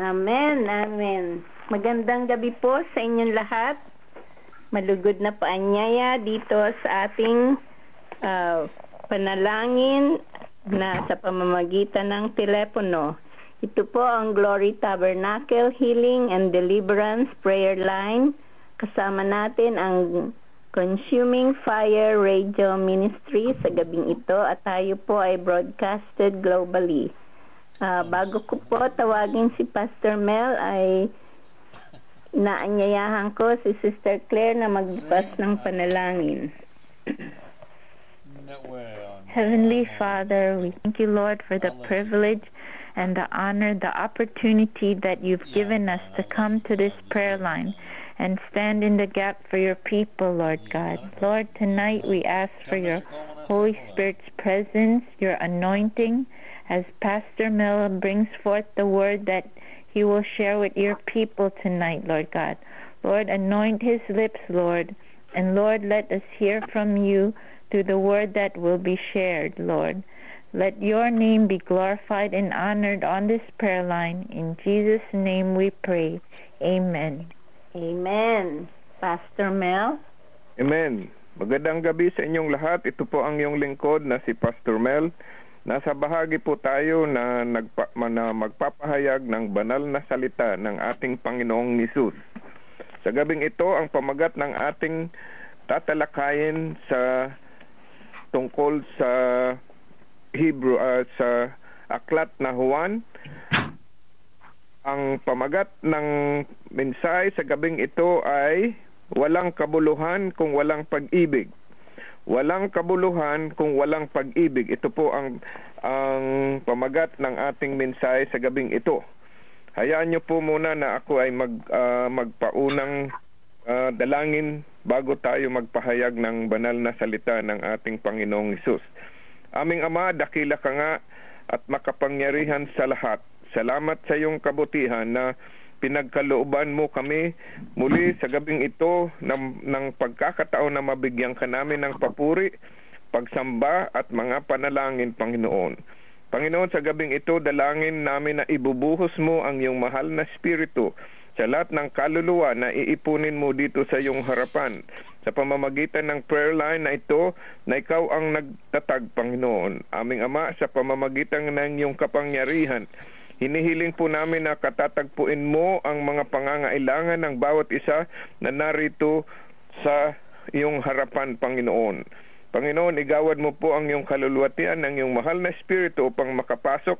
Amen, amen. Magandang gabi po sa inyong lahat. Malugod na paanyaya dito sa ating panalangin na sa pamamagitan ng telepono. Ito po ang Glory Tabernacle Healing and Deliverance Prayer Line. Kasama natin ang Consuming Fire Radio Ministry sa gabing ito at tayo po ay broadcasted globally. Bago ko po tawagin si Pastor Mel ay naanyayahan ko si Sister Claire na magbukas ng panalangin. Heavenly Father, we thank you, Lord, for the privilege and the honor, the opportunity that you've given us to come to this prayer line and stand in the gap for your people, Lord God. Lord, tonight we ask for your Holy Spirit's presence, your anointing, as Pastor Mel brings forth the word that he will share with your people tonight, Lord God. Lord, anoint his lips, Lord, and Lord, let us hear from you through the word that will be shared, Lord. Let your name be glorified and honored on this prayer line. In Jesus' name we pray. Amen. Amen. Pastor Mel? Amen. Magandang gabi sa inyong lahat. Ito po ang iyong lingkod na si Pastor Mel. Nasa bahagi po tayo na magpapahayag ng banal na salita ng ating Panginoong Hesus. Sa gabing ito, ang pamagat ng ating tatalakayin sa tungkol sa Hebrew, sa aklat na Juan. Ang pamagat ng mensahe sa gabing ito ay walang kabuluhan kung walang pag-ibig. Walang kabuluhan kung walang pag-ibig. Ito po ang pamagat ng ating mensahe sa gabing ito. Hayaan niyo po muna na ako ay magpaunang dalangin bago tayo magpahayag ng banal na salita ng ating Panginoong Hesus. Aming Ama, dakila ka nga at makapangyarihan sa lahat. Salamat sa iyong kabutihan na pinagkalooban mo kami muli sa gabing ito ng pagkakataon na mabigyan ka namin ng papuri, pagsamba at mga panalangin, Panginoon. Panginoon, sa gabing ito, dalangin namin na ibubuhos mo ang iyong mahal na Espiritu sa lahat ng kaluluwa na iipunin mo dito sa iyong harapan. Sa pamamagitan ng prayer line na ito, na ikaw ang nagtatag, Panginoon. Aming Ama, sa pamamagitan ng iyong kapangyarihan, hinihiling po namin na katatagpuin mo ang mga pangangailangan ng bawat isa na narito sa iyong harapan, Panginoon. Panginoon, igawad mo po ang iyong kaluluwatian ng iyong mahal na Espiritu upang makapasok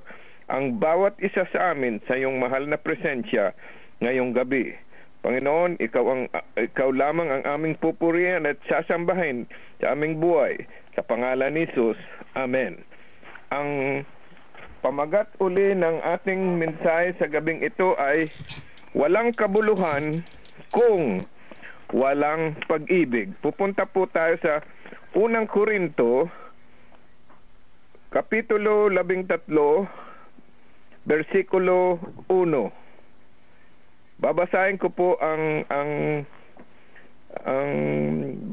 ang bawat isa sa amin sa iyong mahal na presensya ngayong gabi. Panginoon, ikaw lamang ang aming pupurihan at sasambahin sa aming buhay. Sa pangalan ni Jesus, Amen. Ang pamagat uli ng ating mensahe sa gabing ito ay walang kabuluhan kung walang pag-ibig. Pupunta po tayo sa unang Korinto, Kapitulo 13, versikulo 1. Babasahin ko po ang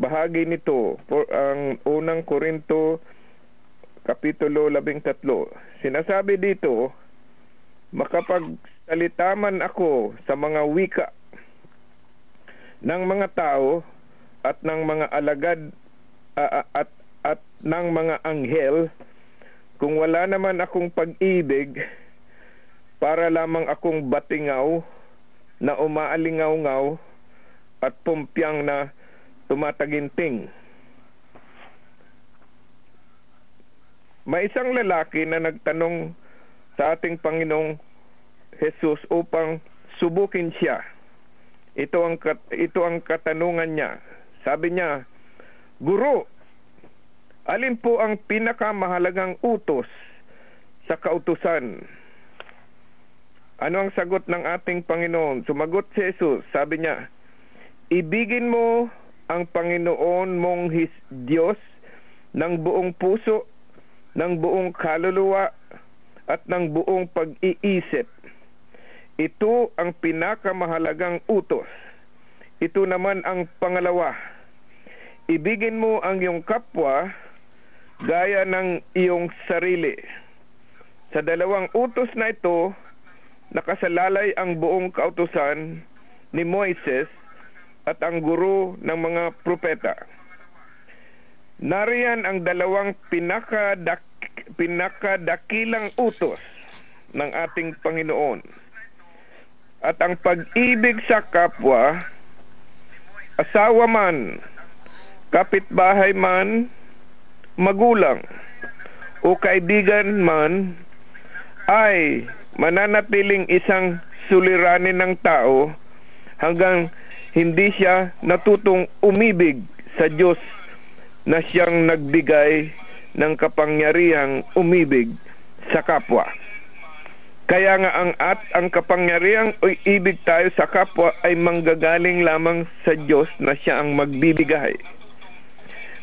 bahagi nito, ang unang Korinto, Kapitulo 13. Sinasabi dito, makapagsalita man ako sa mga wika ng mga tao at ng mga alagad at ng mga anghel, kung wala naman akong pag-ibig, para lamang akong batingaw na umaalingaw-ngaw at pumpyang na tumataginting. May isang lalaki na nagtanong sa ating Panginoong Hesus upang subukin siya. Ito ang katanungan niya. Sabi niya, Guro, alin po ang pinakamahalagang utos sa kautusan? Ano ang sagot ng ating Panginoon? Sumagot si Jesus. Sabi niya, ibigin mo ang Panginoon mong Diyos ng buong puso, ng buong kaluluwa, at ng buong pag-iisip. Ito ang pinakamahalagang utos. Ito naman ang pangalawa. Ibigin mo ang iyong kapwa gaya ng iyong sarili. Sa dalawang utos na ito, nakasalalay ang buong kautusan ni Moises at ang guro ng mga propeta. Nariyan ang dalawang pinakadakilang utos ng ating Panginoon. At ang pag-ibig sa kapwa, asawa man, kapitbahay man, magulang, o kaibigan man, ay mananatiling isang suliranin ng tao hanggang hindi siya natutong umibig sa Diyos na siyang nagbigay ng kapangyarihang umibig sa kapwa. Kaya nga ang kapangyarihang ibig tayo sa kapwa ay manggagaling lamang sa Diyos na siya ang magbibigay.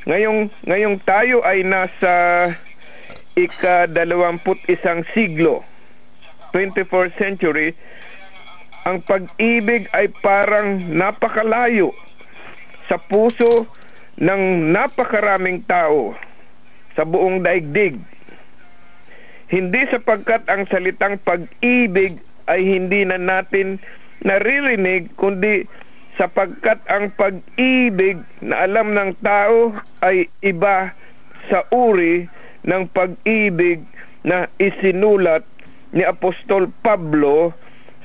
Ngayong tayo ay nasa ika-21 siglo, 24th century, ang pag-ibig ay parang napakalayo sa puso ng napakaraming tao sa buong daigdig. Hindi sapagkat ang salitang pag-ibig ay hindi na natin naririnig, kundi sapagkat ang pag-ibig na alam ng tao ay iba sa uri ng pag-ibig na isinulat ni Apostol Pablo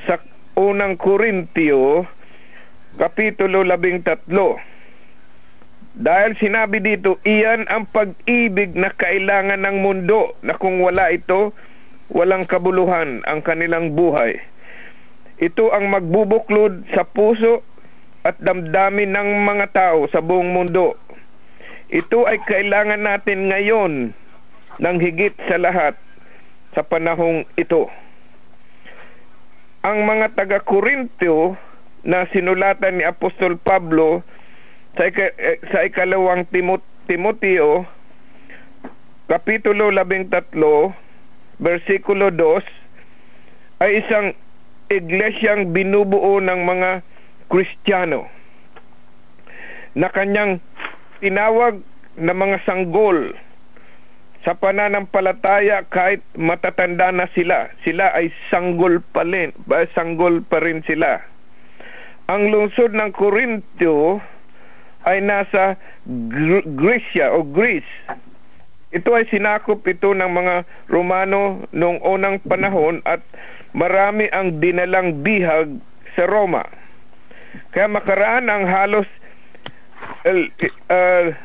sa unang Korintiyo, Kapitulo 13. Dahil sinabi dito, iyan ang pag-ibig na kailangan ng mundo, na kung wala ito, walang kabuluhan ang kanilang buhay. Ito ang magbubuklod sa puso at damdamin ng mga tao sa buong mundo. Ito ay kailangan natin ngayon ng higit sa lahat sa panahong ito. Ang mga taga-Korintyo na sinulatan ni Apostol Pablo sa ikalawang Timoteo, Kapitulo 13, versikulo 2, ay isang iglesyang binubuo ng mga Kristiyano na kanyang tinawag na mga sanggol sa pananampalataya. Kahit matatanda na sila ay sanggol pa rin sila. Ang lungsod ng Korintyo ay nasa Greece. Ito ay sinakop ito ng mga Romano noong unang panahon at marami ang dinalang bihag sa Roma. Kaya makaraan ang halos 100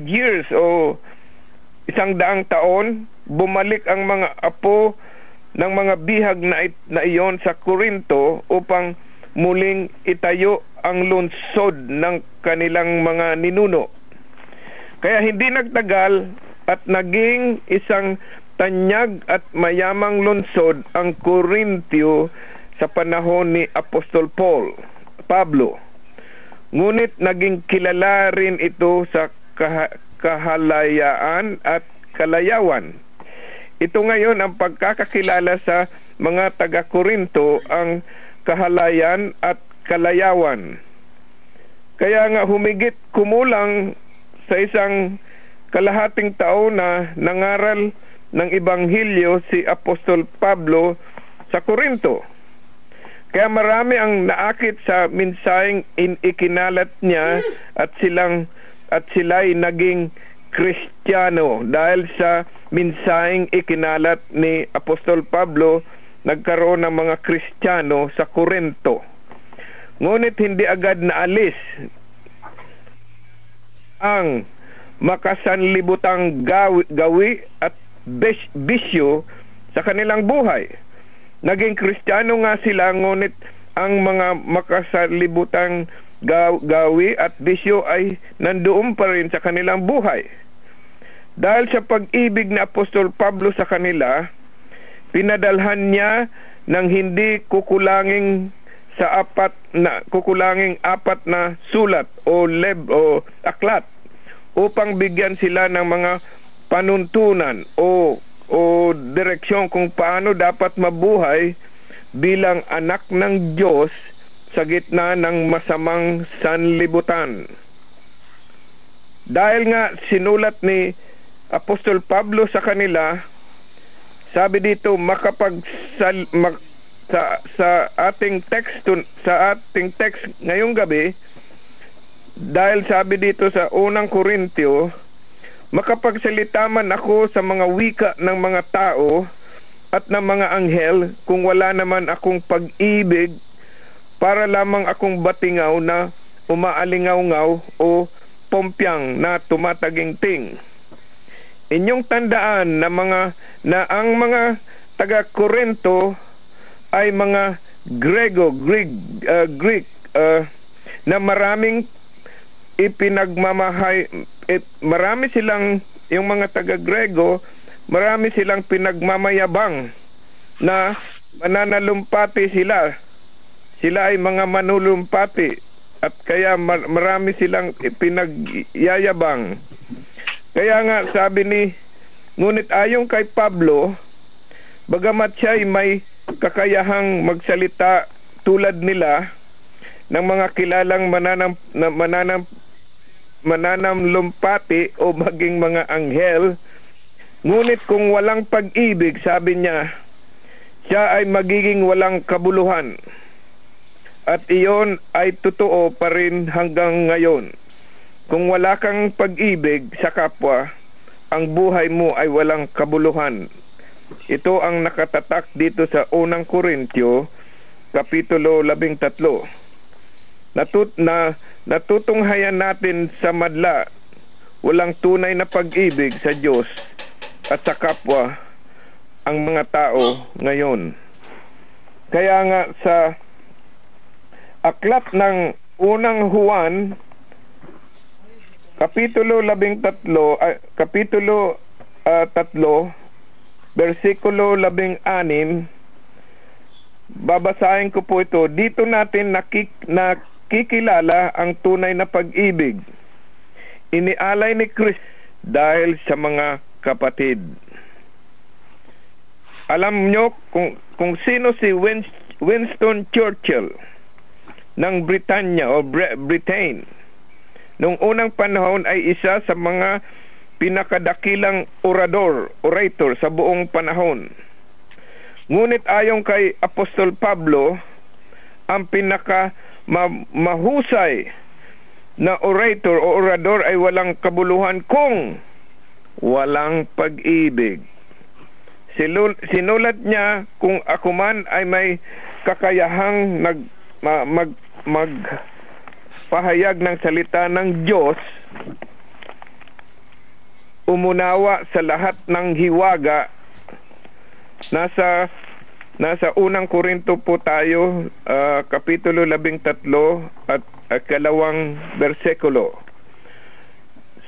years o 100 taon, bumalik ang mga apo ng mga bihag na iyon sa Korinto upang muling itayo ang lungsod ng kanilang mga ninuno. Kaya hindi nagtagal at naging isang tanyag at mayamang lungsod ang Korintyo sa panahon ni Apostol Pablo. Ngunit naging kilala rin ito sa kahalayaan at kalayawan. Ito ngayon ang pagkakakilala sa mga taga-Korinto, ang kahalayan at kalayawan. Kaya nga humigit kumulang sa isang kalahating taon na nangaral ng Ebanghelyo si Apostol Pablo sa Korinto. Kaya marami ang naakit sa mensaheng ikinalat niya at sila'y naging Kristiyano. Dahil sa mensaheng ikinalat ni Apostol Pablo, nagkaroon ng mga Kristiyano sa Korinto. Ngunit hindi agad naalis ang makasanlibutang gawi at bisyo sa kanilang buhay. Naging Kristiyano nga sila, ngunit ang mga makasanlibutang gawi at bisyo ay nandoon pa rin sa kanilang buhay. Dahil sa pag-ibig ni Apostol Pablo sa kanila, pinadalhan niya ng hindi kukulanging apat na sulat o aklat upang bigyan sila ng mga panuntunan o direksyon kung paano dapat mabuhay bilang anak ng Diyos sa gitna ng masamang sanlibutan. Dahil nga sinulat ni Apostol Pablo sa kanila, sabi dito, sa ating text ngayong gabi, dahil sabi dito sa unang Korintyo, makapagsalita man ako sa mga wika ng mga tao at ng mga anghel, kung wala naman akong pag-ibig, para lamang akong batingaw na umaalingaw-ngaw o pompyang na tumatagingting. Inyong tandaan na ang mga taga-Korinto ay mga Greek na maraming marami silang, yung mga taga-Grego, marami silang pinagmamayabang na mananalumpati sila. Sila ay mga manulumpati at kaya marami silang pinagyayabang. Kaya nga sabi ngunit ayon kay Pablo, bagamat siya ay may kakayahang magsalita tulad nila ng mga kilalang mananamlumpati o maging mga anghel, ngunit kung walang pag-ibig, sabi niya, siya ay magiging walang kabuluhan. At iyon ay totoo pa rin hanggang ngayon. Kung wala kang pag-ibig sa kapwa, ang buhay mo ay walang kabuluhan. Ito ang nakatatak dito sa unang Korintyo, Kapitulo 13. Natutunghayan natin sa madla, walang tunay na pag-ibig sa Diyos at sa kapwa ang mga tao ngayon. Kaya nga sa aklat ng unang Juan, Kapitulo 3, versikulo 16, babasahin ko po ito. Dito natin nakikilala ang tunay na pag-ibig. Inialay ni Kristo dahil sa mga kapatid. Alam nyo kung sino si Winston Churchill ng Britanya o Britain. Noong unang panahon ay isa sa mga pinakadakilang orator sa buong panahon. Ngunit ayon kay Apostol Pablo, ang mahusay na orator o orador ay walang kabuluhan kung walang pag-ibig. Sinulat niya, kung ako man ay may kakayahang magpahayag ng salita ng Diyos, umunawa sa lahat ng hiwaga. Nasa unang Korinto po tayo, Kapitulo 13 at 2 versikulo.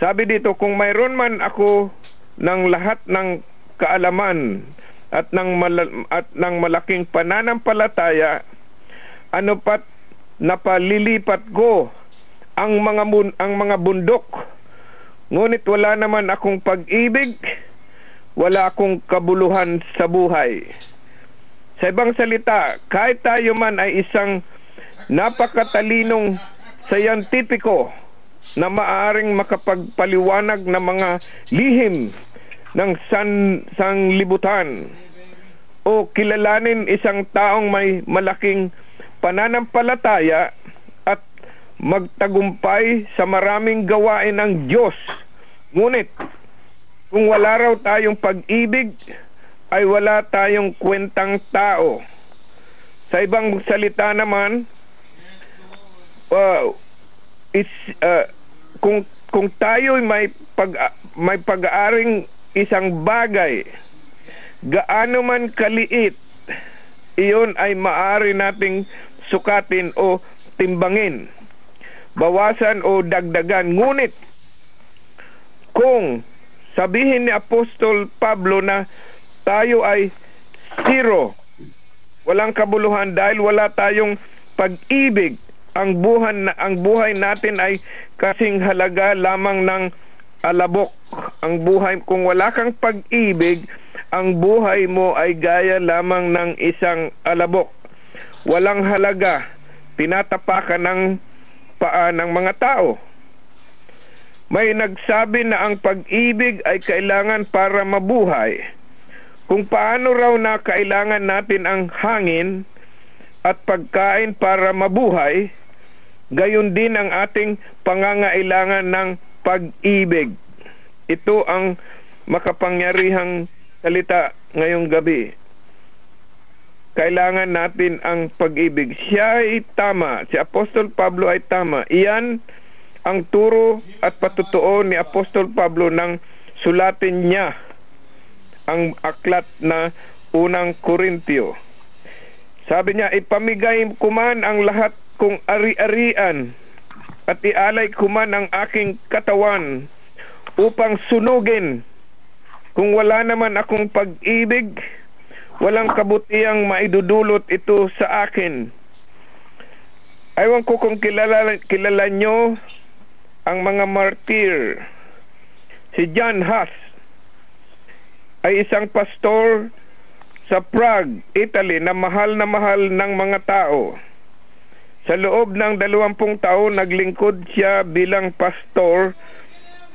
Sabi dito, kung mayroon man ako ng lahat ng kaalaman at ng malaking pananampalataya, ano pat napalilipat ko ang mga bundok, ngunit wala naman akong pag-ibig, wala akong kabuluhan sa buhay. Sa ibang salita, kahit tayo man ay isang napakatalinong scientifico na maaaring makapagpaliwanag ng mga lihim ng sanglibutan o kilalanin isang taong may malaking pananampalataya at magtagumpay sa maraming gawain ng Diyos, ngunit kung wala raw tayong pag-ibig, ay wala tayong kwentang tao. Sa ibang salita naman, kung tayo may pag-aaring isang bagay, gaano man kaliit, iyon ay maaari nating sukatin o timbangin, bawasan o dagdagan. Ngunit kung sabihin ni Apostol Pablo na tayo ay zero, walang kabuluhan dahil wala tayong pag-ibig, ang buhay natin ay kasing halaga lamang ng alabok. Ang buhay, kung wala kang pag-ibig, ang buhay mo ay gaya lamang ng isang alabok. Walang halaga, tinatapakan ng paa ng mga tao. May nagsabi na ang pag-ibig ay kailangan para mabuhay. kung paano raw na kailangan natin ang hangin at pagkain para mabuhay, gayon din ang ating pangangailangan ng pag-ibig. Ito ang makapangyarihang salita ngayong gabi. Kailangan natin ang pag-ibig. Siya ay tama. Si Apostol Pablo ay tama. Iyan ang turo at patutuo ni Apostol Pablo nang sulatin niya ang aklat na unang Korintyo. Sabi niya, ipamigay kuman ang lahat kong ari-arian at ialay kuman ang aking katawan upang sunugin. Kung wala naman akong pag-ibig, walang kabutihang maidudulot ito sa akin. Aywan ko kung kilala nyo ang mga martir. Si John Huss ay isang pastor sa Prague, Italy, na mahal ng mga tao. Sa loob ng 20 taon, naglingkod siya bilang pastor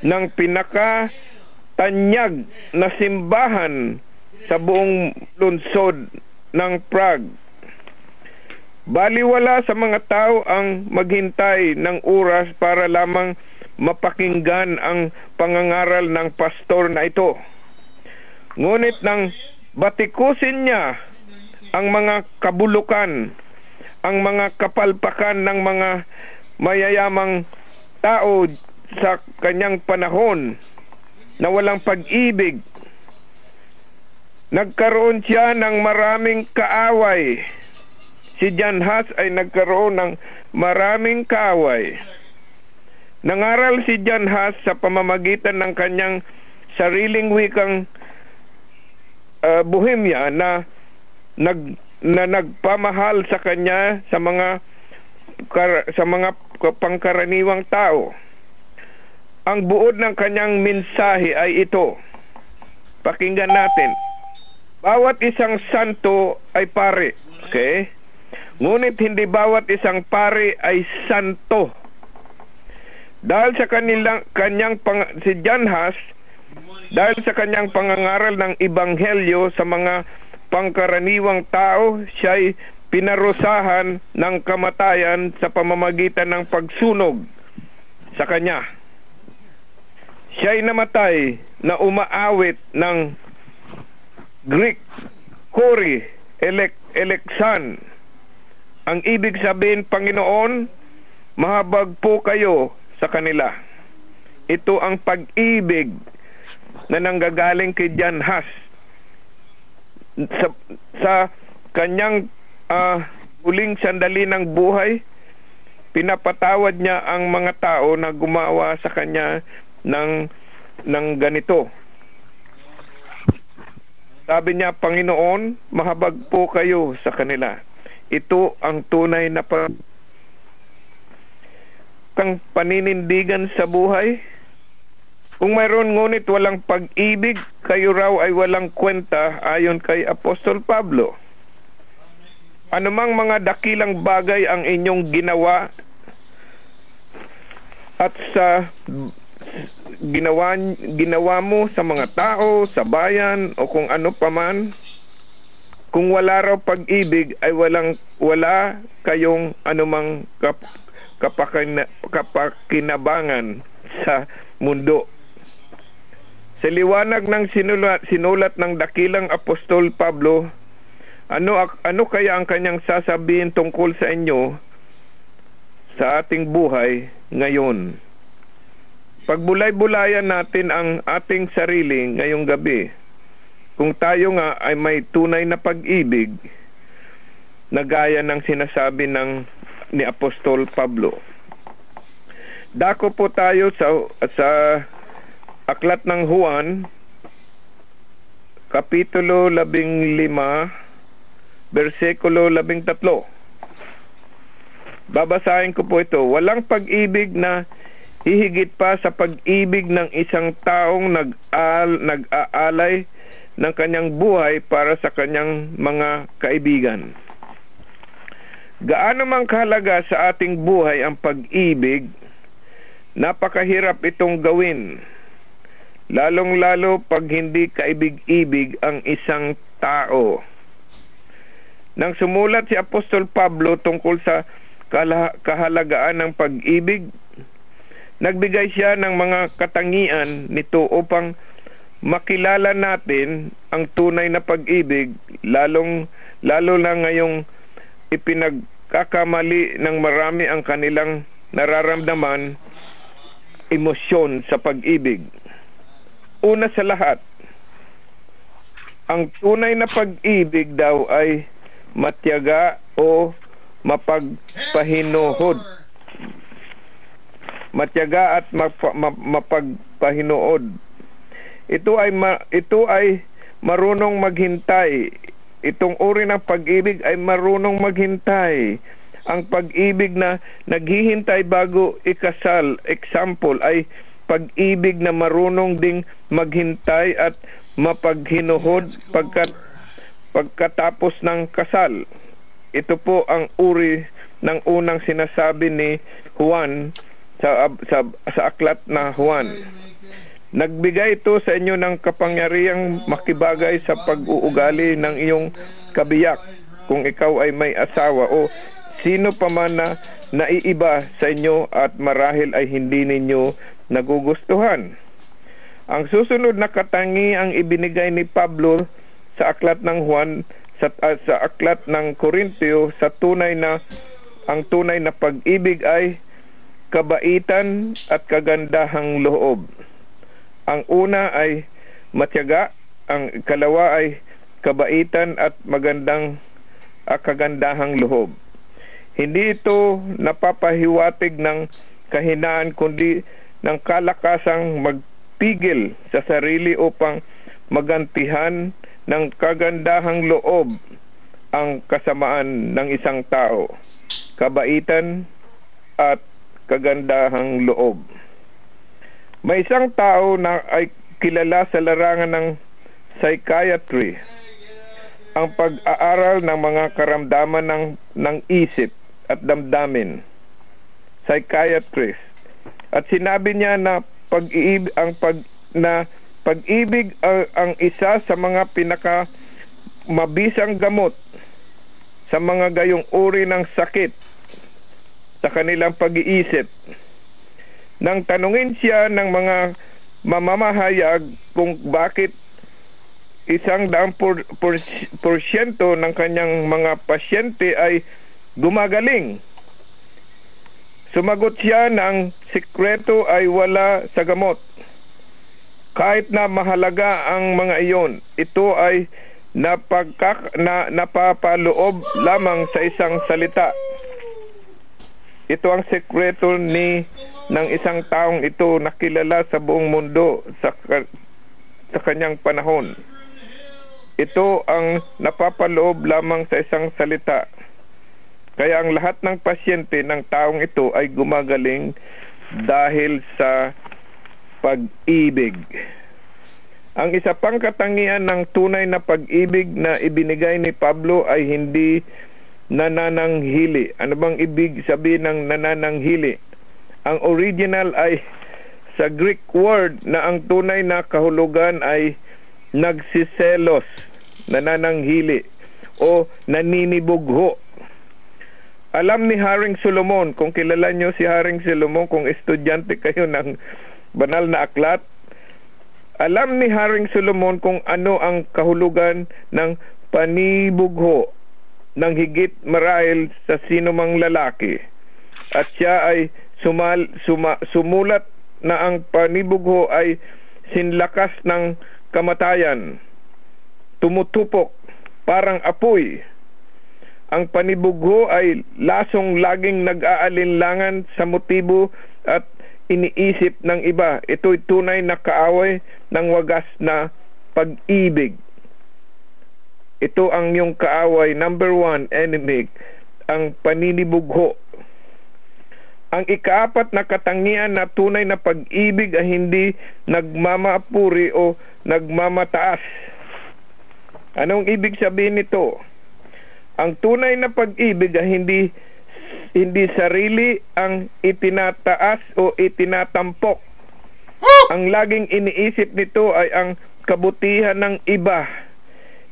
ng pinakatanyag na simbahan sa buong lungsod ng Prague. Baliwala sa mga tao ang maghintay ng oras para lamang mapakinggan ang pangangaral ng pastor na ito. Ngunit nang batikusin niya ang mga kabulukan, ang mga kapalpakan ng mga mayayamang tao sa kanyang panahon na walang pag-ibig, nagkaroon siya ng maraming kaaway. Si John Huss ay nagkaroon ng maraming kaaway. Nangaral si John Huss sa pamamagitan ng kanyang sariling wikang Bohemia na nagpamahal sa kanya sa mga pangkaraniwang tao. Ang buod ng kanyang mensahe ay ito. Pakinggan natin. Bawat isang santo ay pare, okay? Ngunit hindi bawat isang pare ay santo. Dahil sa si John Huss, dahil sa kanyang pangangaral ng ebanghelyo sa mga pangkaraniwang tao, siya'y pinarusahan ng kamatayan sa pamamagitan ng pagsunog sa kanya. Siya'y namatay na umaawit ng Greek Kori Eleksan. Ang ibig sabihin, Panginoon, mahabag po kayo sa kanila. Ito ang pag-ibig na nanggagaling kay John Huss. Sa kanyang huling sandali ng buhay, pinapatawad niya ang mga tao na gumawa sa kanya ng ganito. Sabi niya, Panginoon, mahabag po kayo sa kanila. Ito ang tunay na paninindigan sa buhay. Kung mayroon ngunit walang pag-ibig, kayo raw ay walang kwenta ayon kay Apostol Pablo. Anumang mga dakilang bagay ang inyong ginawa at sa ginawa mo sa mga tao, sa bayan o kung ano paman, kung wala raw pag-ibig ay wala kayong anumang kapakinabangan sa mundo. Sa liwanag ng sinulat ng dakilang Apostol Pablo, ano kaya ang kanyang sasabihin tungkol sa inyo sa ating buhay ngayon? Pagbulay-bulayan natin ang ating sarili ngayong gabi. Kung tayo nga ay may tunay na pag-ibig na gaya ng sinasabi ni Apostol Pablo. Dako po tayo sa aklat ng Juan, kapitulo 15, versikulo 13. Babasahin ko po ito. Walang pag-ibig na hihigit pa sa pag-ibig ng isang taong nag-aalay ng kanyang buhay para sa kanyang mga kaibigan. Gaano mang kahalaga sa ating buhay ang pag-ibig, napakahirap itong gawin. lalong-lalo pag hindi kaibig-ibig ang isang tao. Nang sumulat si Apostol Pablo tungkol sa kahalagaan ng pag-ibig, nagbigay siya ng mga katangian nito upang makilala natin ang tunay na pag-ibig, lalo na ngayong ipinagkakamali ng marami ang kanilang nararamdaman, emosyon sa pag-ibig. Una sa lahat, ang tunay na pag-ibig daw ay matyaga o mapagpahinuhod. Matyaga at mapagpahinuod. Ito ay marunong maghintay. Itong uri ng pag-ibig ay marunong maghintay. Ang pag-ibig na naghihintay bago ikasal, example, ay pag-ibig na marunong ding maghintay at mapaghinuhod pagkatapos ng kasal. Ito po ang uri ng unang sinasabi ni Juan sa aklat na Juan. Nagbigay ito sa inyo ng kapangyarihang makibagay sa pag-uugali ng iyong kabiyak kung ikaw ay may asawa o sino pa man na naiiba sa inyo at marahil ay hindi ninyo nagugustuhan. Ang susunod na katangiang ibinigay ni Pablo sa aklat ng Juan, sa aklat ng Korinteo, ang tunay na pag-ibig ay kabaitan at kagandahang loob. Ang una ay matyaga, ang ikalawa ay kabaitan at kagandahang loob. Hindi ito napapahiwatig ng kahinaan kundi ng kalakasang magpigil sa sarili upang magantihan ng kagandahang loob ang kasamaan ng isang tao. Kabaitan at kagandahang loob. May isang tao na ay kilala sa larangan ng psychiatry, ang pag-aaral ng mga karamdaman ng isip at damdamin. Psychiatrist. At sinabi niya na pag-ibig ang isa sa mga pinakamabisang gamot sa mga gayong uri ng sakit sa kanilang pag-iisip. Nang tanungin siya ng mga mamamahayag kung bakit 100% ng kanyang mga pasyente ay gumagaling, sumagot siya na ang sikreto ay wala sa gamot. Kahit na mahalaga ang mga iyon, ito ay napapaloob lamang sa isang salita. Ito ang sekreto ng isang taong ito na kilala sa buong mundo sa kanyang panahon. Ito ang napapaloob lamang sa isang salita. Kaya ang lahat ng pasyente ng taong ito ay gumagaling dahil sa pag-ibig. Ang isa pang katangian ng tunay na pag-ibig na ibinigay ni Pablo ay hindi nanananghili. Ano bang ibig sabihin ng nanananghili? Ang original ay sa Greek word na ang tunay na kahulugan ay nagsiselos, nanananghili o naninibugho. Alam ni Haring Solomon, kung kilala nyo si Haring Solomon, kung estudyante kayo ng banal na aklat, alam ni Haring Solomon kung ano ang kahulugan ng panibugho ng higit marahil sa sinumang lalaki. At siya ay sumulat na ang panibugho ay sinlakas ng kamatayan, tumutupok, parang apoy. Ang panibugho ay lasong laging nag-aalinlangan sa motibo at iniisip ng iba. Ito'y tunay na kaaway ng wagas na pag-ibig. Ito ang iyong kaaway, number 1 enemy, ang paninibugho. Ang ikaapat na katangian na tunay na pag-ibig ay hindi nagmamapuri o nagmamataas. Anong ibig sabihin nito? Ang tunay na pag-ibig ay hindi sarili ang itinataas o itinatampok. Ang laging iniisip nito ay ang kabutihan ng iba.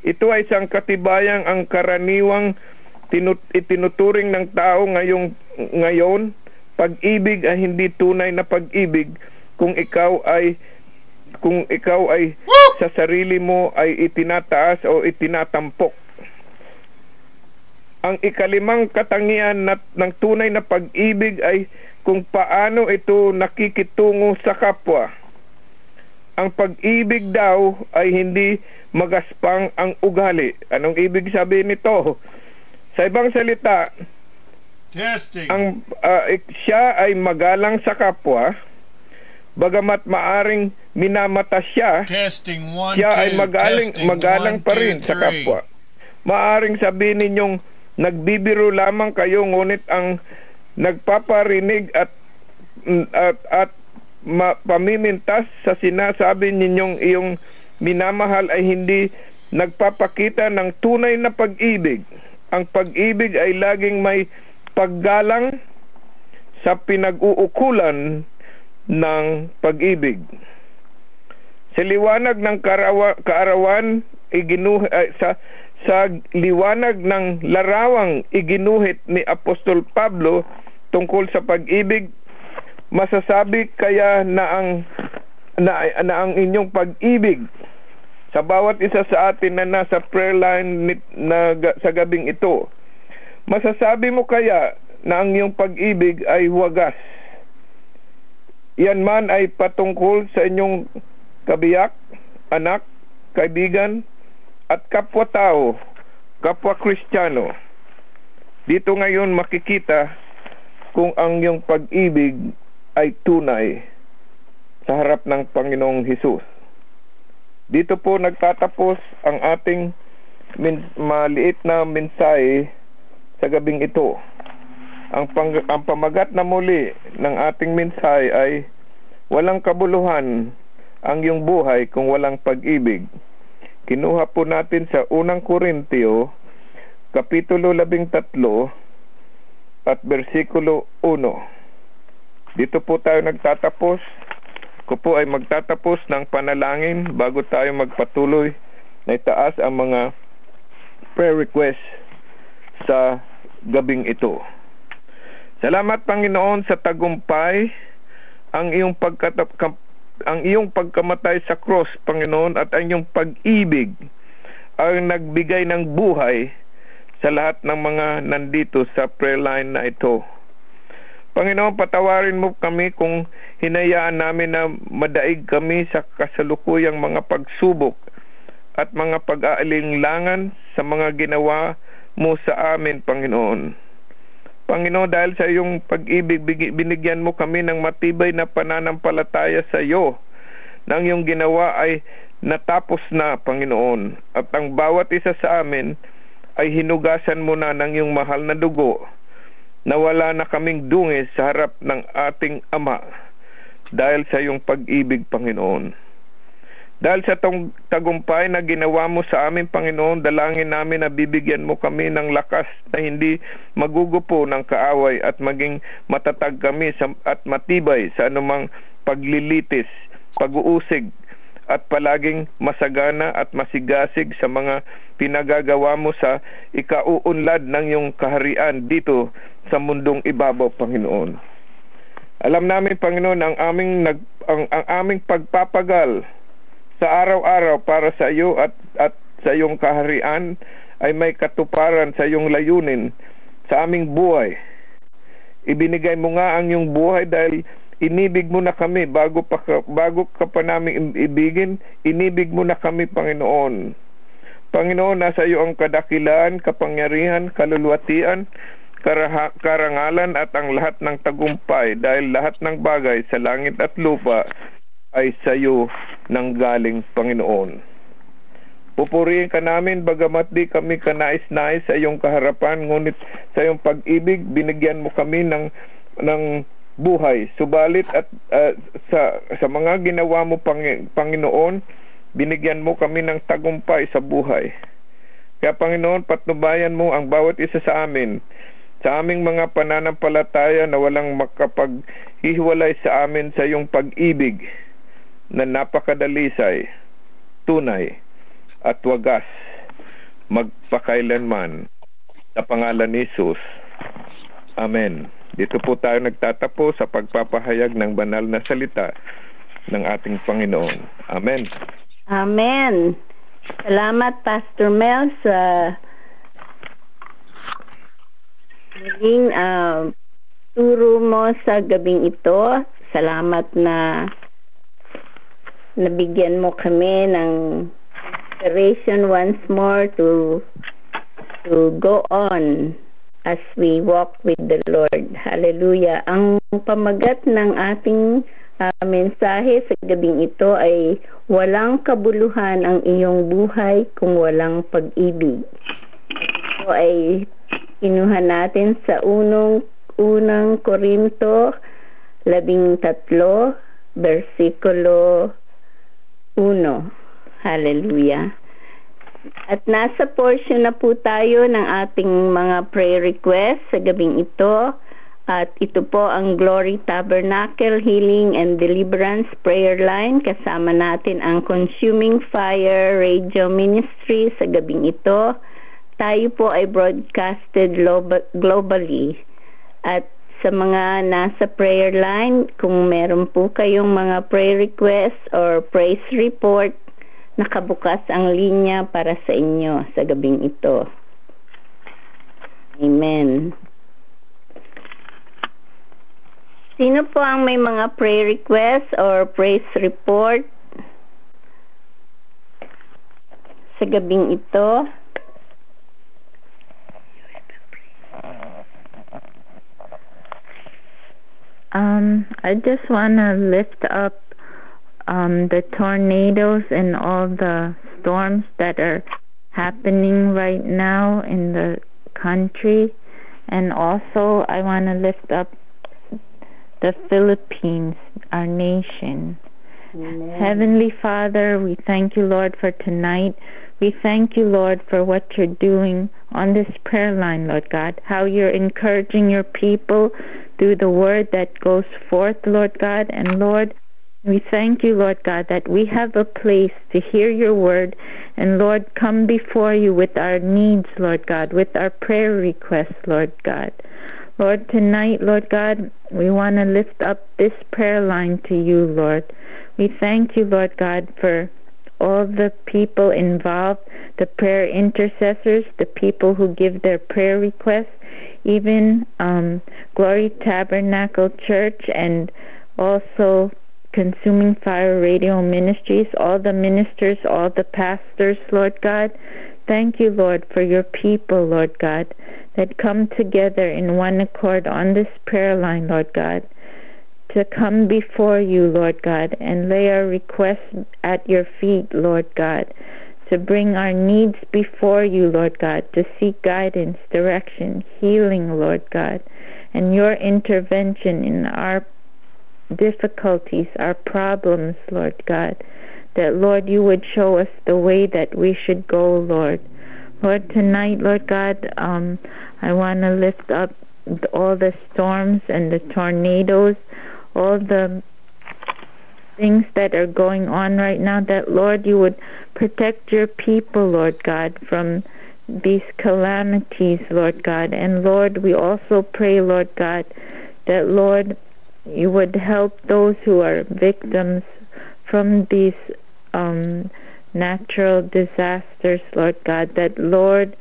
Ito ay isang katibayang ang karaniwang itinuturing ng tao ngayon. Pag-ibig ay hindi tunay na pag-ibig kung ikaw ay sa sarili mo ay itinataas o itinatampok. Ang ikalimang katangian ng tunay na pag-ibig ay kung paano ito nakikitungo sa kapwa. Ang pag-ibig daw ay hindi magaspang ang ugali. Anong ibig sabihin nito? Sa ibang salita, siya ay magalang sa kapwa, bagamat maaring minamata siya, siya ay magalang pa rin sa kapwa. Maaring sabihin ninyong nagbibiro lamang kayo, ngunit ang nagpaparinig at pamimintas sa sinasabi ninyong iyong minamahal ay hindi nagpapakita ng tunay na pag-ibig. Ang pag-ibig ay laging may paggalang sa pinag-uukulan ng pag-ibig. Sa liwanag ng kaarawan, sa liwanag ng larawang iginuhit ni Apostol Pablo tungkol sa pag-ibig, masasabi kaya na ang inyong pag-ibig sa bawat isa sa atin na nasa prayer line sa gabing ito, masasabi mo kaya na ang iyong pag-ibig ay wagas? Yan man ay patungkol sa inyong kabiyak, anak, kaibigan, at kapwa-tao, kapwa-Kristiyano. Dito ngayon makikita kung ang iyong pag-ibig ay tunay sa harap ng Panginoong Hesus. Dito po nagtatapos ang ating maliit na mensahe sa gabing ito. Ang pamagat na muli ng ating mensahe ay walang kabuluhan ang iyong buhay kung walang pag-ibig. Kinuha po natin sa unang Korintio, Kapitulo 13 at versikulo 1. Dito po tayo nagtatapos. Ako po ay magtatapos ng panalangin bago tayo magpatuloy na itaas ang mga prayer requests sa gabing ito. Salamat, Panginoon, sa tagumpay ang iyong pagkamatay sa cross, Panginoon, at ang iyong pag-ibig ang nagbigay ng buhay sa lahat ng mga nandito sa prayer line na ito. Panginoon, patawarin mo kami kung hinayaan namin na madaig kami sa kasalukuyang mga pagsubok at mga pag-aalinlangan sa mga ginawa mo sa amin, Panginoon. Panginoon, dahil sa iyong pag-ibig, binigyan mo kami ng matibay na pananampalataya sa iyo. Nang iyong ginawa ay natapos na, Panginoon. At ang bawat isa sa amin ay hinugasan mo na ng iyong mahal na dugo, na wala na kaming dungis sa harap ng ating Ama dahil sa iyong pag-ibig, Panginoon. Dahil sa tagumpay na ginawa mo sa amin, Panginoon, dalangin namin na bibigyan mo kami ng lakas na hindi magugupo ng kaaway at maging matatag kami at matibay sa anumang paglilitis, pag-uusig at palaging masagana at masigasig sa mga pinagagawa mo sa ikauunlad ng iyong kaharian dito sa mundong ibabaw, Panginoon. Alam namin, Panginoon, ang aming pagpapagal sa araw-araw para sa iyo at sa iyong kaharian ay may katuparan sa iyong layunin sa aming buhay. Ibinigay mo nga ang iyong buhay dahil inibig mo na kami bago ka pa namin ibigin, inibig mo na kami, Panginoon. Panginoon, nasa iyo ang kadakilaan, kapangyarihan, kaluluwatian, karangalan at ang lahat ng tagumpay dahil lahat ng bagay sa langit at lupa ay sa iyo nang galing, Panginoon. Pupurihin ka namin bagamat di kami kanais-nais sa iyong kaharapan, ngunit sa iyong pag-ibig binigyan mo kami ng buhay. Subalit at sa mga ginawa mo, Panginoon, binigyan mo kami ng tagumpay sa buhay. Kaya, Panginoon, patnubayan mo ang bawat isa sa amin, sa aming mga pananampalataya na walang makapaghiwalay sa amin sa iyong pag-ibig. na napakadalisay, tunay, at wagas magpakailanman sa pangalan ni Jesus. Amen. Dito po tayo nagtatapo sa pagpapahayag ng banal na salita ng ating Panginoon. Amen. Amen. Salamat, Pastor Mel, sa naging turo mo sa gabing ito. Salamat na nabigyan mo kami ng inspiration once more to go on as we walk with the Lord. Hallelujah. Ang pamagat ng ating mensahe sa gabing ito ay walang kabuluhan ang iyong buhay kung walang pag-ibig. Ito ay kinuha natin sa unang Korinto 13, versikulo 1. Hallelujah. At nasa portion na po tayo ng ating mga prayer requests sa gabing ito. At ito po ang Glory Tabernacle Healing and Deliverance Prayer Line. Kasama natin ang Consuming Fire Radio Ministry sa gabing ito. Tayo po ay broadcasted globally. At sa mga nasa prayer line, kung meron po kayong mga prayer requests or praise report, nakabukas ang linya para sa inyo sa gabing ito. Amen. Sino po ang may mga prayer requests or praise report sa gabing ito? I just want to lift up the tornadoes and all the storms that are happening right now in the country. And also I want to lift up the Philippines, our nation. Amen. Heavenly Father, we thank you, Lord, for tonight. We thank you, Lord, for what you're doing on this prayer line, Lord God, how you're encouraging your people through the word that goes forth, Lord God. And Lord, we thank you, Lord God, that we have a place to hear your word. And Lord, come before you with our needs, Lord God, with our prayer requests, Lord God. Lord, tonight, Lord God, we want to lift up this prayer line to you, Lord. We thank you, Lord God, for all the people involved, the prayer intercessors, the people who give their prayer requests, even Glory Tabernacle Church, and also Consuming Fire Radio Ministries, all the ministers, all the pastors, Lord God. Thank you, Lord, for your people, Lord God, that come together in one accord on this prayer line, Lord God, to come before you, Lord God, and lay our requests at your feet, Lord God, to bring our needs before you, Lord God, to seek guidance, direction, healing, Lord God, and your intervention in our difficulties, our problems, Lord God, that, Lord, you would show us the way that we should go, Lord. Lord, tonight, Lord God, I want to lift up all the storms and the tornadoes, all the things that are going on right now, that, Lord, you would protect your people, Lord God, from these calamities, Lord God. And, Lord, we also pray, Lord God, that, Lord, you would help those who are victims from these natural disasters, Lord God, that, Lord,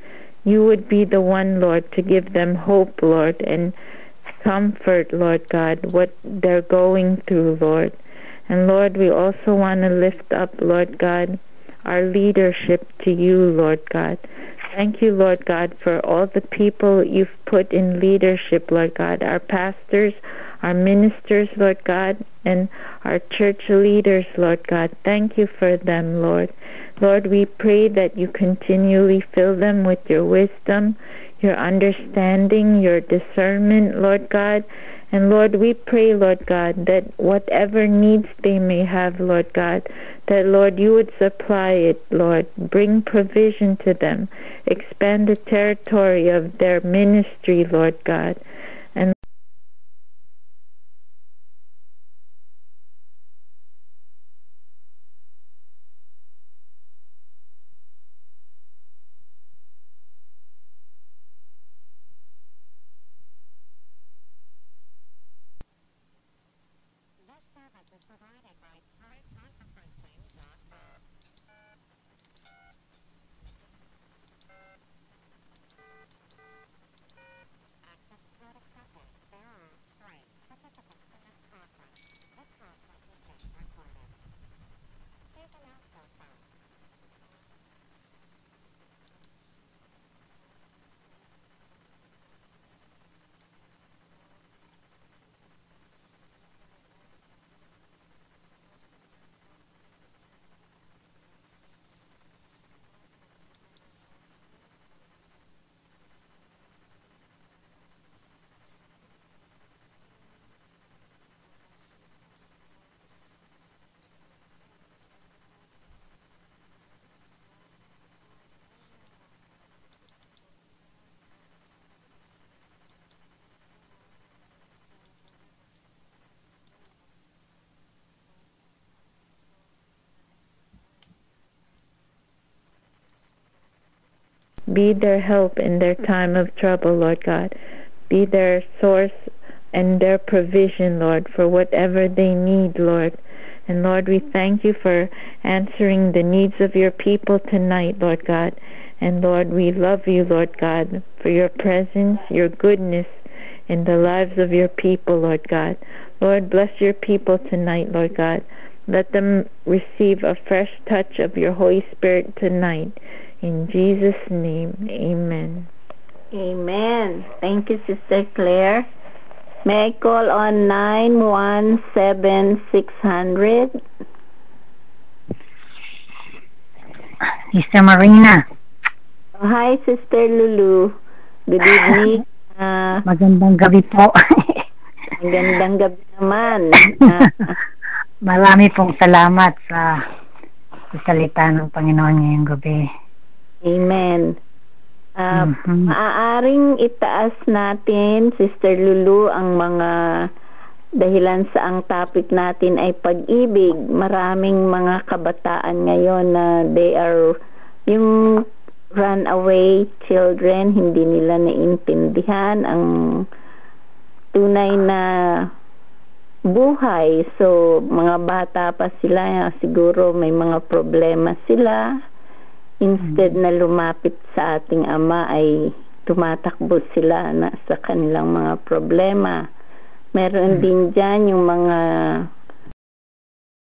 you would be the one, Lord, to give them hope, Lord, and comfort, Lord God, what they're going through, Lord. And, Lord, we also want to lift up, Lord God, our leadership to you, Lord God. Thank you, Lord God, for all the people you've put in leadership, Lord God, our pastors, our ministers, Lord God, and our church leaders, Lord God. Thank you for them, Lord. Lord, we pray that you continually fill them with your wisdom, your understanding, your discernment, Lord God. And Lord, we pray, Lord God, that whatever needs they may have, Lord God, that, Lord, you would supply it, Lord. Bring provision to them. Expand the territory of their ministry, Lord God. And Be their help in their time of trouble, Lord God. Be their source and their provision, Lord, for whatever they need, Lord. And Lord, we thank you for answering the needs of your people tonight, Lord God. And Lord, we love you, Lord God, for your presence, your goodness in the lives of your people, Lord God. Lord, bless your people tonight, Lord God. Let them receive a fresh touch of your Holy Spirit tonight. In Jesus' name, amen. Amen. Thank you, Sister Claire. May I call on 917-600? Sister Marina. Oh, hi, Sister Lulu. Good evening. Magandang gabi po. Magandang gabi naman. Marami pong salamat sa salita ng Panginoon ngayong gabi. Amen. Maaaring itaas natin, Sister Lulu, ang mga dahilan sa ang topic natin ay pag-ibig. Maraming mga kabataan ngayon na they are yung runaway children, hindi nila naintindihan ang tunay na buhay. So, mga bata pa sila, siguro may mga problema sila. Instead na lumapit sa ating Ama ay tumatakbo sila na sa kanilang mga problema. Meron din dyan yung mga